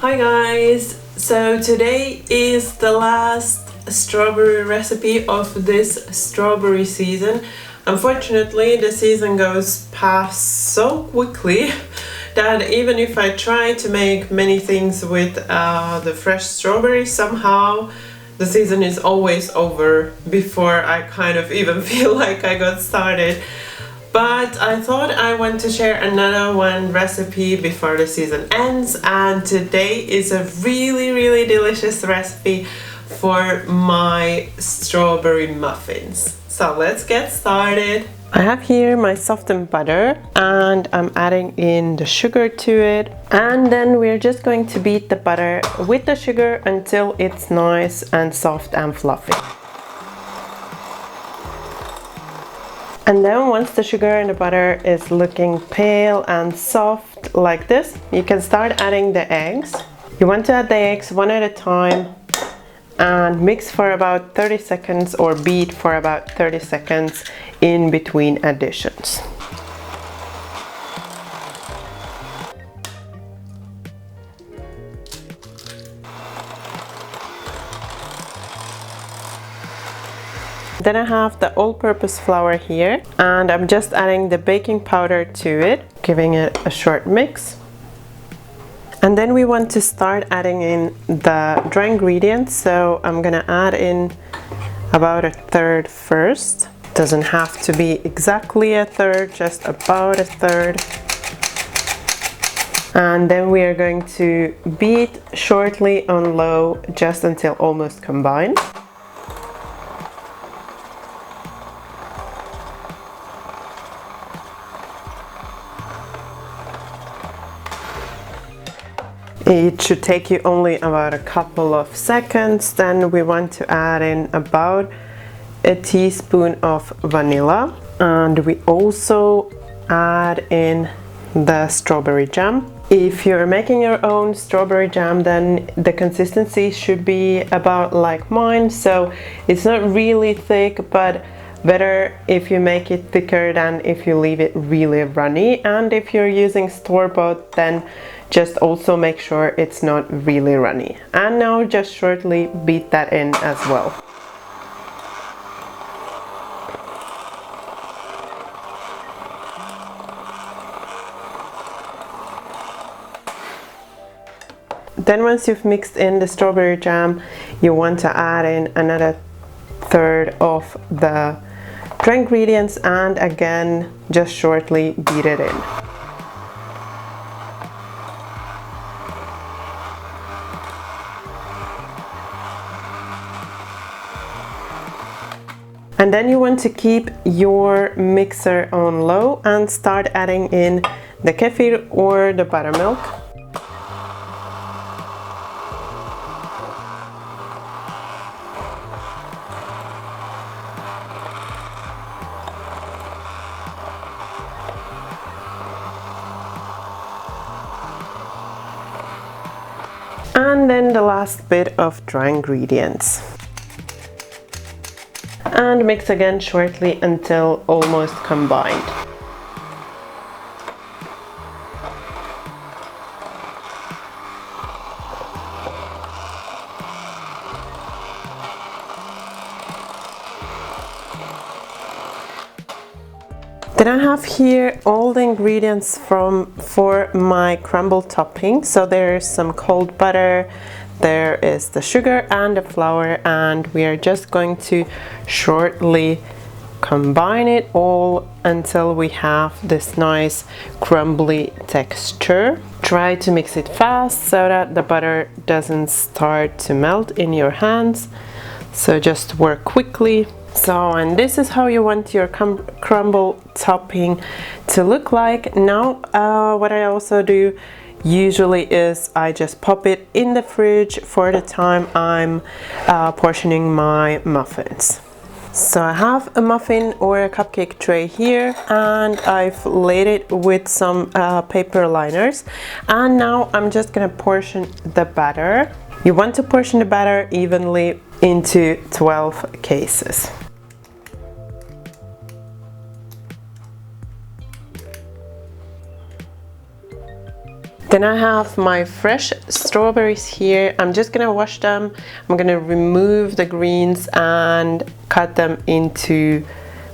Hi guys! So today is the last strawberry recipe of this strawberry season. Unfortunately, the season goes past so quickly that even if I try to make many things with the fresh strawberry, somehow the season is always over before I kind of even feel like I got started. But I thought I want to share another one recipe before the season ends, and today is a really delicious recipe for my strawberry muffins. So let's get started. I have here my softened butter and I'm adding in the sugar to it, and then we're just going to beat the butter with the sugar until it's nice and soft and fluffy. And then once the sugar and the butter is looking pale and soft like this, you can start adding the eggs. You want to add the eggs one at a time and mix for about 30 seconds or beat for about 30 seconds in between additions. Then I have the all-purpose flour here, and I'm just adding the baking powder to it, giving it a short mix. And then we want to start adding in the dry ingredients, so I'm gonna add in about a third first. Doesn't have to be exactly a third, just about a third. And then we are going to beat shortly on low just until almost combined. It should take you only about a couple of seconds. Then we want to add in about a teaspoon of vanilla, and we also add in the strawberry jam. If you're making your own strawberry jam, then the consistency should be about like mine, so it's not really thick, but better if you make it thicker than if you leave it really runny. And if you're using store-bought, then just also make sure it's not really runny. And now just shortly beat that in as well. Then once you've mixed in the strawberry jam, you want to add in another third of the dry ingredients and again just shortly beat it in. And then you want to keep your mixer on low and start adding in the kefir or the buttermilk. And then the last bit of dry ingredients. And mix again shortly until almost combined. Then I have here all the ingredients for my crumble topping. So there's some cold butter, there is the sugar and the flour, and we are just going to shortly combine it all until we have this nice crumbly texture. Try to mix it fast so that the butter doesn't start to melt in your hands. So just work quickly. So, and this is how you want your crumble topping to look like. Now, what I also do usually is I just pop it in the fridge for the time I'm portioning my muffins. So I have a muffin or a cupcake tray here, and I've laid it with some paper liners, and now I'm just gonna portion the batter. You want to portion the batter evenly into 12 cases. Then I have my fresh strawberries here. I'm just gonna wash them. I'm gonna remove the greens and cut them into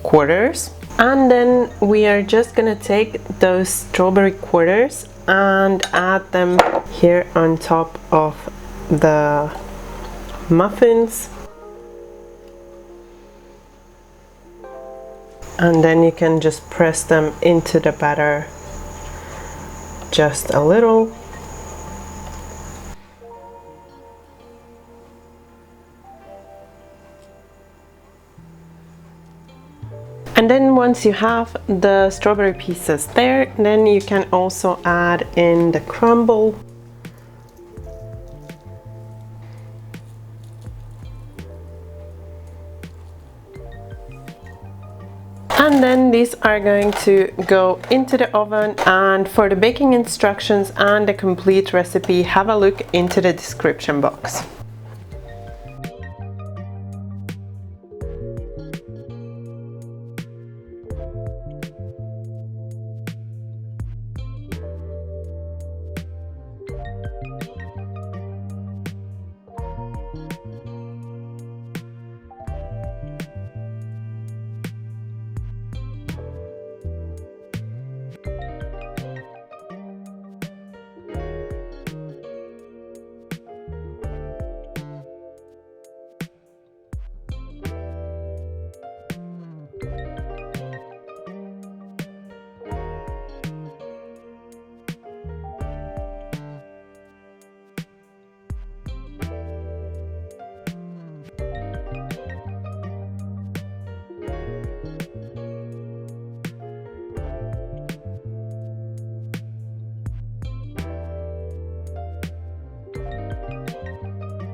quarters. And then we are just gonna take those strawberry quarters and add them here on top of the muffins. And then you can just press them into the batter just a little. And then once you have the strawberry pieces there, then you can also add in the crumble. And then these are going to go into the oven, and for the baking instructions and the complete recipe, have a look into the description box.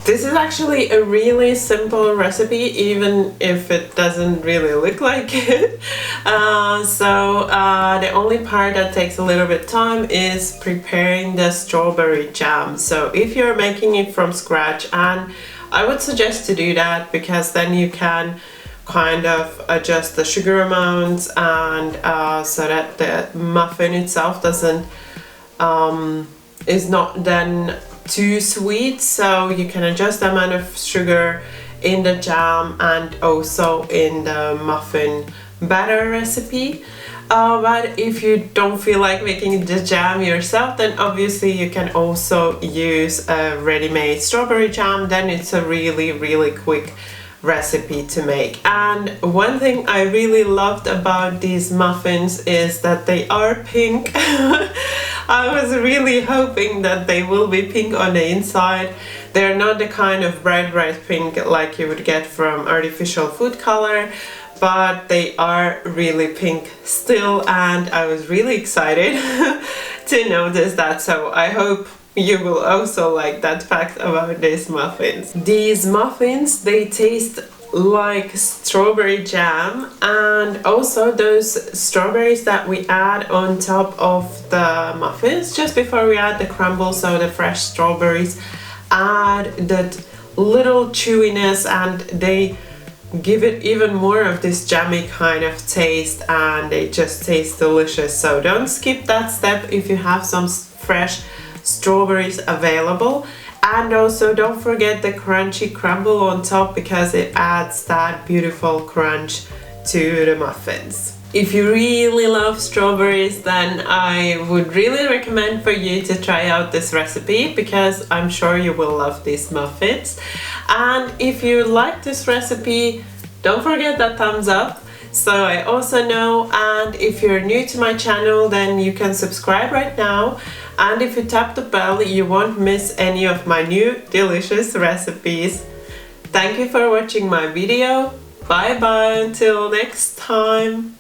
This is actually a really simple recipe, even if it doesn't really look like it. The only part that takes a little bit time is preparing the strawberry jam. So if you're making it from scratch, and I would suggest to do that, because then you can kind of adjust the sugar amounts, and so that the muffin itself doesn't is not then too sweet, so you can adjust the amount of sugar in the jam and also in the muffin batter recipe. But if you don't feel like making the jam yourself, then obviously you can also use a ready-made strawberry jam. Then it's a really quick recipe to make. And one thing I really loved about these muffins is that they are pink. I was really hoping that they will be pink on the inside. They're not the kind of bright pink like you would get from artificial food color, but they are really pink still, and I was really excited to notice that. So I hope you will also like that fact about these muffins. These muffins, they taste like strawberry jam, and also those strawberries that we add on top of the muffins just before we add the crumble, so the fresh strawberries add that little chewiness, and they give it even more of this jammy kind of taste, and they just taste delicious. So don't skip that step if you have some fresh strawberries available. And also don't forget the crunchy crumble on top, because it adds that beautiful crunch to the muffins. If you really love strawberries, then I would really recommend for you to try out this recipe, because I'm sure you will love these muffins. And if you like this recipe, don't forget that thumbs up, so I also know. And if you're new to my channel, then you can subscribe right now. And if you tap the bell, you won't miss any of my new delicious recipes. Thank you for watching my video. Bye bye until next time.